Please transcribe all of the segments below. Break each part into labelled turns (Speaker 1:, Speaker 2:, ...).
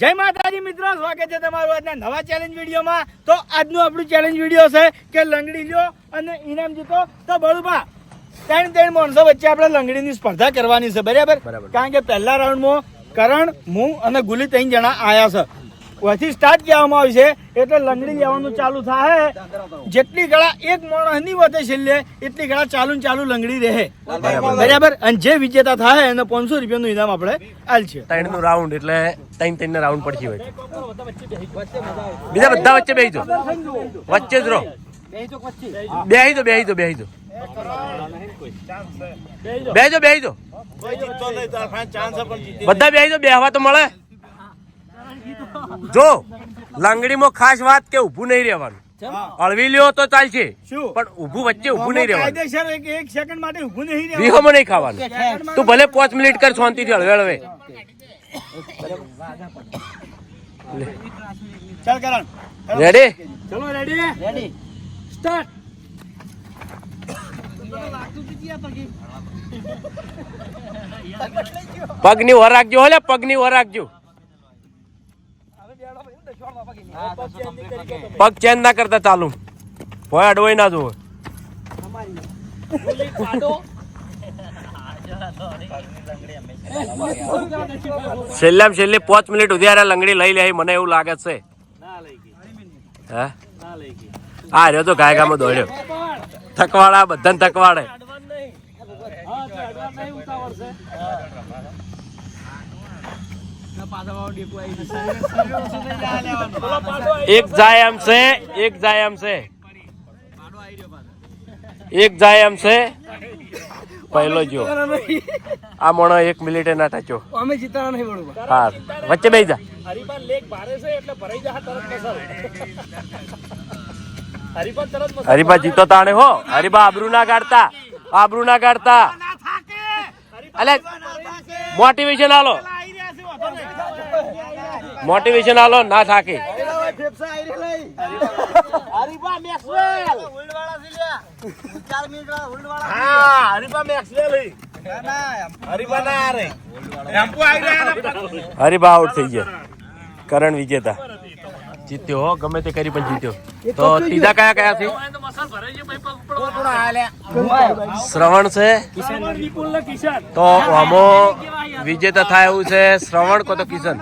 Speaker 1: જય માતાજી મિત્રો, સ્વાગત છે તમારું આજના નવા ચેલેન્જ વિડીયોમાં। તો આજનું આપણું ચેલેન્જ વિડીયો છે કે લંગડી લ્યો અને ઇનામ જીતો। તો બળુભા ત્રણ માણસો વચ્ચે આપણે લંગડીની સ્પર્ધા કરવાની છે, બરાબર? કારણ કે પહેલા રાઉન્ડમાં કરણ, હું અને ગુલી 3 જણા આયા છે। વથી સ્ટાર્ટ કહેવામાં આવી છે એટલે લંગડી લેવાનું ચાલુ થાય। જેટલી ગળા એક માણસની વધે છેલ્લે એટલી ગળા ચાલુ લંગડી રહે, બરાબર? અને જે વિજેતા થાય એને 500 રૂપિયાનું ઇનામ આપણે આલશે।
Speaker 2: 3 નું રાઉન્ડ એટલે 3 ના રાઉન્ડ પડશે હોય, બીજા બધા વચ્ચે બેહી દો, વચ્ચે જ રહો, બેહી દો બેહી દો બેહી દો બેહી દો બધા બેહી દો, બેહવા તો મળે। જો લંગડીમાં ખાસ વાત કે ઊભું નહીં રહેવાનું, હળવી લ્યો તો ચાલશે પણ ઊભું વચ્ચે ઊભું નહીં રહેવાનું,
Speaker 1: કાયદેસર એક સેકન્ડ માટે ઊભું નહીં રહેવાનું,
Speaker 2: રીહોમાં નહીં ખાવાનું। તું ભલે 5 મિનિટ કર શાંતિથી, હળવે હળવે।
Speaker 1: ચાલ કરણ,
Speaker 2: રેડી?
Speaker 1: ચલો રેડી સ્ટાર્ટ।
Speaker 2: પગની ઓર રાખજો, હોલે પગની ઓર રાખજો, પગ ચેન્જ ના કરતા ચાલુ, હોય અડવાઈ ના જોવે। છેલ્લામાં છેલ્લી 5 મિનિટ સુધી લંગડી લઈ લે, મને એવું લાગે છે। હે આ રહ્યો તો ગાયગામાં દોડ્યો, થકવાડા બધાને થકવાડે। એક જાય એમ છે, એક જાય એમ છે, એક જાય એમ છે। પહેલો જો આ મોણો 1 મિનિટે ના ટાચો,
Speaker 1: અમે જીતવાના નહીં બળું।
Speaker 2: હા વચ્ચે બેસી જા।
Speaker 1: હરીબા લેગ ભારે છે એટલે ભરાઈ જા તરત મસલ। હરીબા તરત મસલ,
Speaker 2: હરીબા જીતો તાણે હો, હરીબા આબરૂ ના કાઢતા, આબરૂ ના કાઢતા। અલે મોટિવેશન આલો, મોટિવેશન આલો, ના થાકે।
Speaker 1: હરીબા મેક્સવેલ હોલ્ડવાળા છે લ્યા, 4 મિનિટ વાળા હોલ્ડવાળા। હા હરીબા મેક્સવેલ હરીબા ના રે ટેમ્પો આવી રહ્યા ને।
Speaker 2: હરીબા આઉટ થઈ ગયા, કરણ વિજેતા જીત્યો હો, ગમે તે કરી પણ જીત્યો। તો ત્રીજા કયા કયા છે? શ્રવણ છે, તો આમો વિજેતા થાય એવું છે શ્રવણ કો તો કિશન।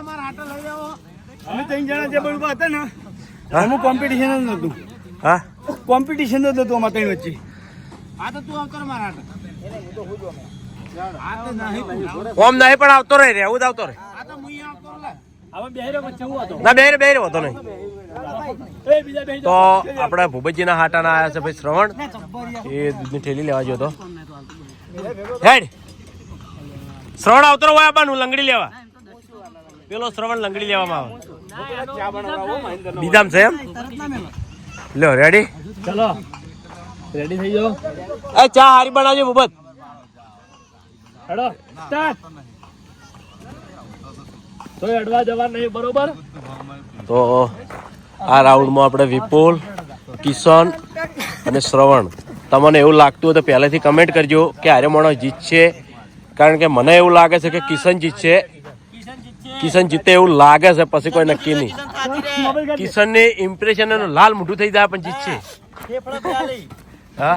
Speaker 1: અમે 3 જણા જે બળુબા હતા ને, આમાં કોમ્પિટિશન જ નતું।
Speaker 2: હા
Speaker 1: કોમ્પિટિશન જ નતું અમારા 3 વચ્ચે। આ તો તું આવતો મારા
Speaker 2: ઓમ નહીં પણ આવતો રહે, રહેવું જ આવતો રહે, ના બે રે હોતો નહીં। તો આપડા ભૂપતજીના હાટાના આયા છે ભાઈ શ્રવણ, એ દૂધની થેલી લેવા ગયો તો। હેડ શ્રવણ આવતો હોય આપવાનું લંગડી લેવા, પેલો શ્રવણ લંગડી લેવામાં આવે, બીજામ છે એમ। લ્યો રેડી,
Speaker 1: ચલો રેડી થઈ જાઓ।
Speaker 2: એ ચા હારી બનાવજો ભૂપત,
Speaker 1: હેડો સ્ટાર્ટ। તો અડવા જવા નહીં, બરોબર?
Speaker 2: તો આ રાઉન્ડમાં આપણે વિપુલ, કિશન અને શ્રવણ, તમને એવું લાગતું હોય તો પહેલેથી કમેન્ટ કરજો કે આર્ય માણસ જીતશે, કારણ કે મને એવું લાગે છે કે કિશન જીતશે, કિશન જીતે એવું લાગે છે, પછી કોઈ નક્કી નહીં। કિશન ની ઇમ્પ્રેશન એનું લાલ મોઢું થઈ જાય પણ જીતશે। હા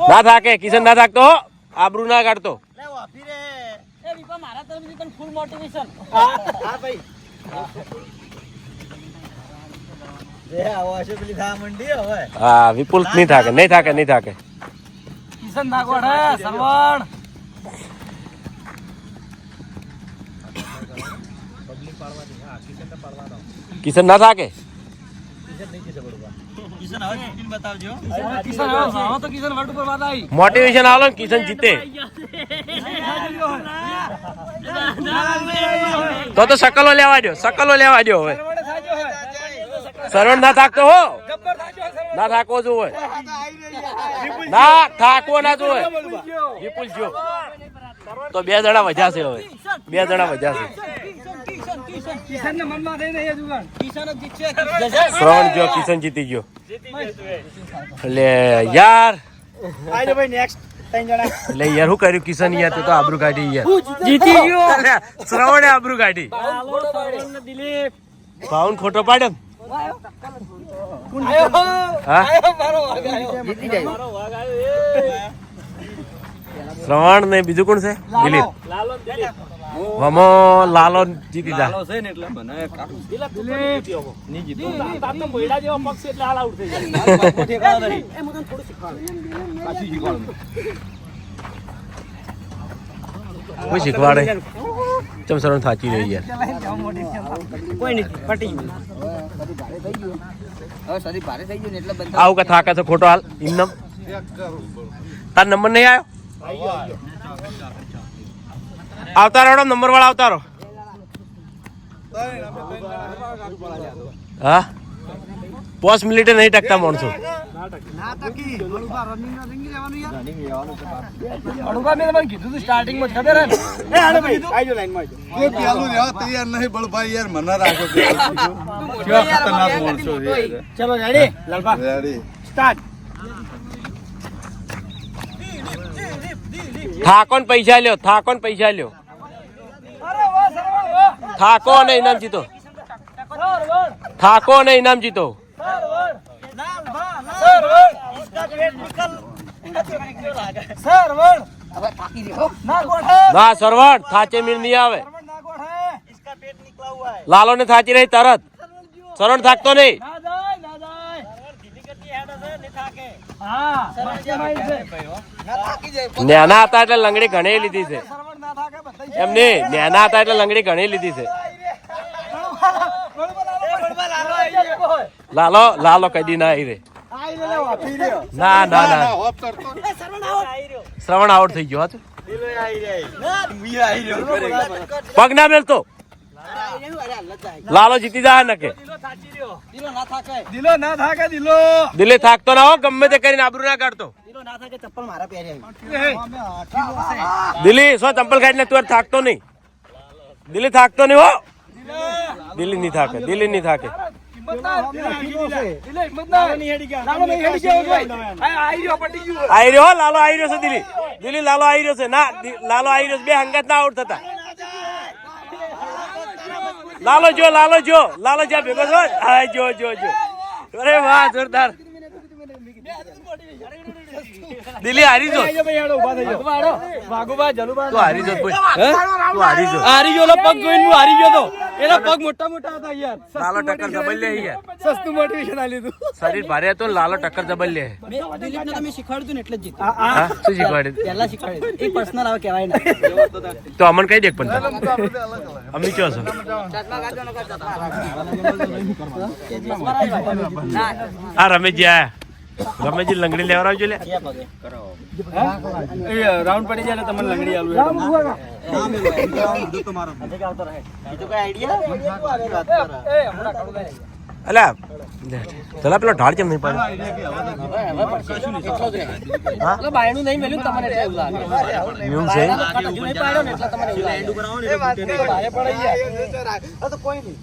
Speaker 2: ના થાકે, કિશન ના થાકતો, આબરૂ ના કાઢતો। હા વિપુલ નહીં થાકે, નહીં થાકે, નહીં થાકે।
Speaker 1: કિશન નાગવડ હે સરવણ,
Speaker 2: કિશન ના થાકે, મોટિવેશન આલો ને કિશન જીતે તો શકલો લેવા દો, શકલો લેવા દો। હવે સરવણ ના થાકતો હો, ના થાકવો જોવે, ના થાકવો ના જોવે। વિપુલ જો તો 2 જણા વધ્યા છે, હવે 2 જણા વધ્યા છે। શ્રવણ જો કિશન જીતી ગયો, એટલે યાર
Speaker 1: આજો ભાઈ નેક્સ્ટ ત્રણ જણા
Speaker 2: એટલે યાર શું કર્યું કિશન યાર તું તો આબરૂ કાઢી યાર
Speaker 1: જીતી ગયો
Speaker 2: અલ્યા, શ્રવણે આબરૂ કાઢી
Speaker 1: દિલીપ
Speaker 2: ભાવન ખોટો પાડ્યો ને?
Speaker 1: આયો
Speaker 2: હા
Speaker 1: મારો વાગ આયો જીતી જાય મારો વાગ આયો
Speaker 2: શ્રવણ ને બીજું કોણ છે? દિલીપ.
Speaker 1: લાલો દિલીપ
Speaker 2: વમો લાલો જીતી જા.
Speaker 1: છે ને એટલે મને દિલીપ ની જીતો તાત તો મોયડા જેવો પક્ષ છે એટલે હાલ આઉટ થઈ જાય ઠેકાણો નહીં એ મને થોડું શીખવાડો પાછી શીખવાડો
Speaker 2: કોઈ શીખવાડે ચમ સરળ થાચી રહી યાર.
Speaker 1: કોઈ નહીં પટી ગયું
Speaker 2: આવું કે થાકે છે ખોટો હાલ ઇન્નમ તાર નંબર નહીં આવ્યો? આવતા રહો નંબર વાળા આવતા રહો. હા 5 મિનિટે નહીં ટકતા માણસો.
Speaker 1: અડુબા મેં તમને કીધું સ્ટાર્ટિંગ માં ખબર હે ને એ આને ભાઈ આજો લાઈન માં
Speaker 3: કોઈ પેલું રહેવા તૈયાર નહીં બળભાઈ યાર મને રાખો કેવા ખતરનાક માણસો છે
Speaker 1: ચલો રેડી લાલપા
Speaker 3: રેડી
Speaker 1: સ્ટાર્ટ
Speaker 2: થાકો ને પૈસા લ્યો, થાકો ને પૈસા લ્યો.
Speaker 1: અરે વાહ સરવણ વાહ
Speaker 2: થાકો અને ઇનામ જીતો,
Speaker 1: સરવણ
Speaker 2: થાકો અને ઇનામ જીતો.
Speaker 1: સરવણ સરવણ इसका पेट निकल सरवण अब ताकी देखो ना गोठ है
Speaker 2: ના સરવણ થાચે મીર નહીં આવે.
Speaker 1: सरवण ना गोठ है इसका पेट निकला हुआ है
Speaker 2: લાલો ને થાચી રહી તરત. સરવણ થાકતો નહીં.
Speaker 1: ना जाए सरवण धीमी गति हेड से नहीं थाके हां सरवण माइल से ना थाकी जाए
Speaker 2: નેના હતા એટલે લંગડી ઘણી લીધી છે.
Speaker 1: सरवण ना थाके बताइए
Speaker 2: એમને નેના હતા એટલે લંગડી ઘણી લીધી છે. લાલો લાલો કદી ના આવી રે.
Speaker 1: आई रे वापी रे
Speaker 2: ના ના ના
Speaker 3: હોપ કરતો
Speaker 1: सरवण आउट आई रे
Speaker 2: શ્રવણ આઉટ થઈ ગયો હતો.
Speaker 1: दिलो आई रे ना मी आई रे
Speaker 2: પગ ના મેલતો. લાલો જીતી જાય ને કે
Speaker 1: दिलो थाची रियो दिलो ना थाके दिलो ना थाके दिलो
Speaker 2: દિલે થાકતો ના હો, ગમે તે કરીને આબરૂ ના કાઢતો.
Speaker 1: दिलो ना थाके चप्पल मारा પહેરે
Speaker 2: દિલી સો ચંપલ કાઢીને તું થાકતો નહીં. દિલી થાકતો નહીં હો. દિલી નહીં થાકે, દિલી નહીં થાકે. આઈ રહ્યો હો, લાલો આઈ રહ્યો છે. દિલી દિલી લાલો આઈ રહ્યો છે. ના લાલો આઈ રહ્યો છે. બે હંગાત ના આઉટ થતા. લાલો જો લાલો જ્યાં ભેગો છો. હા જો જો જો અરે વાહ જોરદાર. દિલી હારી જો, તું હારી જો કોઈ. તું હારી જો.
Speaker 1: હારી ગયો પગ જોઈને હું હારી ગયો તો એના પગ મોટા મોટા હતા યાર
Speaker 2: લાલો ટક્કર જબલ લે યાર.
Speaker 1: સસ્તું મોટિવેશન આ લીધું
Speaker 2: શરીર ભારે હતું ને લાલો ટક્કર જબલ લે.
Speaker 4: દિલીપને તમે શીખવાડ્યું હતું ને એટલે જ જીત્યું.
Speaker 2: હા શું શીખવાડ્યું?
Speaker 4: પહેલા શીખવાડ્યું એ પર્સનલ આવે કહેવાય ને.
Speaker 2: તો અમન કઈ દેખ પણ અમી ચો છો. આ રમેશજી આયા. રમેશજી લંગડી લેવડાવજો લે.
Speaker 1: રાઉન્ડ પડી જાય તમને લંગડી આલુ
Speaker 2: અલ્યા ચલા પેલો ઢાળ કેમ નહીં પાડે?
Speaker 4: બાયણું નહીં મેલ્યું તમને એટલે એવું લાગે.
Speaker 2: એવું છે.
Speaker 4: હજુ નહીં પાડ્યો ને એટલે તમને એવું લાગે.
Speaker 1: કોઈ નહીં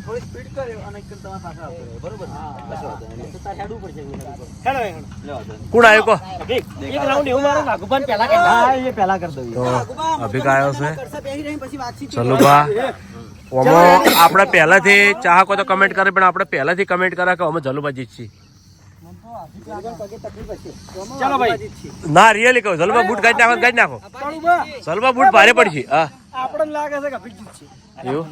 Speaker 4: થોડી સ્પીડ કર્યો અને એકદમ તમારા પાછળ આવતો રહ્યો. બરોબર ને? તો તારે હેડવું પડશે.
Speaker 2: કોણ આવ્યો કો?
Speaker 1: એક રાઉન્ડ એવું મારો વાઘુભાન પહેલા કે હા એ પહેલા કરી દઉં
Speaker 2: તો અભિક આવ્યો છે.
Speaker 4: બેસી રહીને પછી વાતચીત
Speaker 2: ચલુભા ઓમો આપણે પહેલાથી ચાહકો તો કમેન્ટ કરે પણ આપણે પહેલાથી કમેન્ટ કરે કે અમે જલુભા જીતશી.
Speaker 1: ચાલો ભાઈ
Speaker 2: ના રિયલી કહું જલુભા બૂટ કાઢી નાખો. જલુભા બૂટ ભારે પડશે. હા
Speaker 1: આપણને લાગે છે કે અભિક જીતશે
Speaker 2: એવું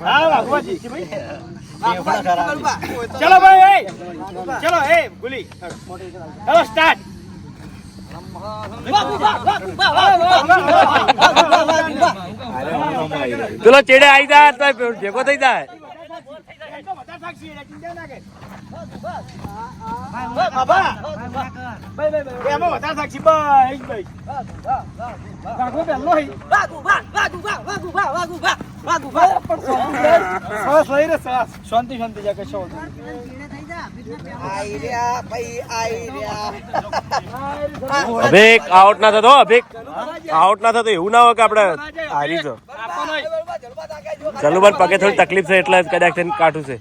Speaker 1: હા વાઘુભા જીતશે ભાઈ ચલો ભાઈ ચલો એ ગુલી ચલો સ્ટાર્ટ
Speaker 2: પેલો ચેડે આવી જાય તો ભેગો થઈ જાય.
Speaker 1: શાંતિ શાંતિ જા કશો
Speaker 2: અભિક આઉટ ના થતો. અભિક આઉટ ના થતો એવું ના હોય કે આપણે હારી છો. ચલુભાઈ પગે થોડી તકલીફ છે એટલે કદાચ થઈને કાઢું છે.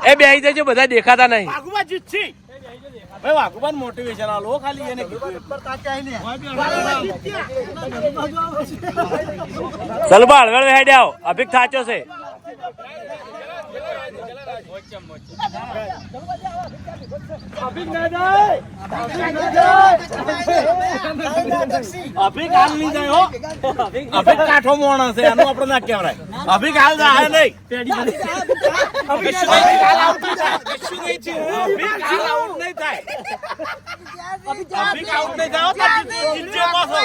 Speaker 2: એ બેહી જજો, બધા દેખાતા નહીં.
Speaker 1: વાઘુબા જીતશે. ભાઈ વાઘુબા મોટિવેશન આલો ખાલી એને
Speaker 2: સલબા હળવેળ હેડે આવો, અભિક થાચો છે.
Speaker 1: અભિક હાલ નહીં જાય હો. અભિક કાઠો માણસ છે, આનું આપણે ના કહેવાય. અભિક હાલ જાય નહીં. અભિક હાલ આઉટ નહીં થાય. અભિક હાલ આઉટ નહીં થાય. અભિક આઉટ નહીં થાય. જીતજો પાછો.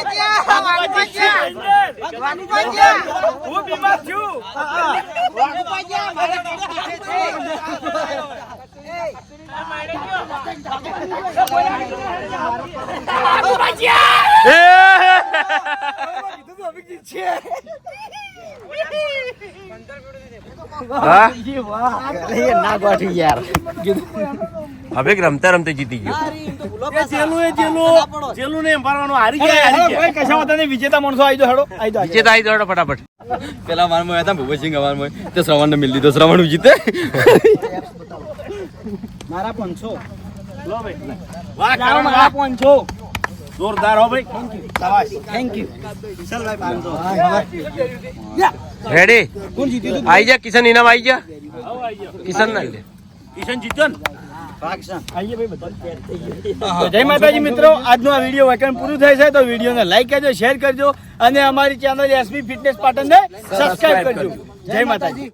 Speaker 1: હું બીમાર છું.
Speaker 2: હા?
Speaker 4: ના ગોઠવી યાર.
Speaker 2: અભિક રમતા રમતા જીતી ગયો.
Speaker 1: જેલું ને એમ્પારવાનું હારી ગયા. કશા વાંધો નહીં, વિજેતા માણસો આવી જાઓ. હેડો આવી જાઓ.
Speaker 2: નીચે તો આવી દોડો ફટાફટ.
Speaker 5: પેલા મારમાં હતા ભૂપતસિંહ અવારમાં તે શ્રવણને મિલ લીધો, શ્રવણ જીતે.
Speaker 1: મારા 500 લો ભાઈ. વાહ કરો મારા 500 જોરદાર હો ભાઈ. શાબાશ. થેન્ક યુ વિશાલ ભાઈ 500.
Speaker 2: રેડી? આઈ જા કિશન, ઇનામ આઈ જા. કિશન ના લે.
Speaker 1: કિશન જીત્યો ને. આઈએ ભાઈ બધા તો જય માતાજી મિત્રો, આજનો આ વિડીયો વેકન પૂરું થાય છે તો વિડીયોને લાઈક કરજો, શેર કરજો અને અમારી ચેનલ એસબી ફિટનેસ પાટણને સબસ્ક્રાઇબ કરજો. જય માતાજી.